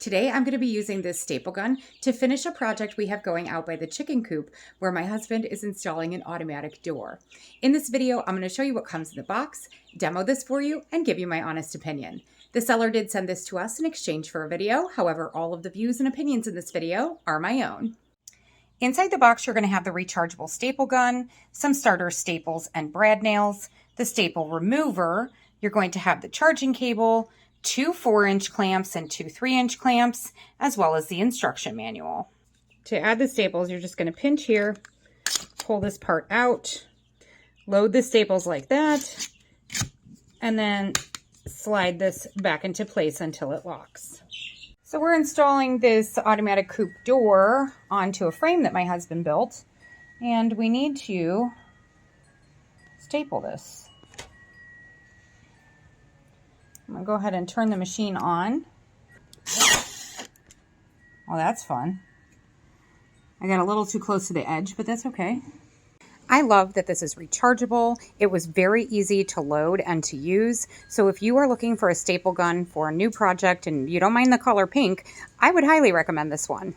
Today I'm going to be using this staple gun to finish a project we have going out by the chicken coop where my husband is installing an automatic door. In this video, I'm going to show you what comes in the box, demo this for you, and give you my honest opinion. The seller did send this to us in exchange for a video, however, all of the views and opinions in this video are my own. Inside the box, you're going to have the rechargeable staple gun, some starter staples and brad nails, the staple remover. You're going to have the charging cable, 2 4-inch clamps and 2 3-inch clamps, as well as the instruction manual. To add the staples, you're just going to pinch here, pull this part out, load the staples like that, and then slide this back into place until it locks. So we're installing this automatic coupe door onto a frame that my husband built, and we need to staple this. I'm going to go ahead and turn the machine on. Well, that's fun. I got a little too close to the edge, but that's okay. I love that this is rechargeable. It was very easy to load and to use. So if you are looking for a staple gun for a new project and you don't mind the color pink, I would highly recommend this one.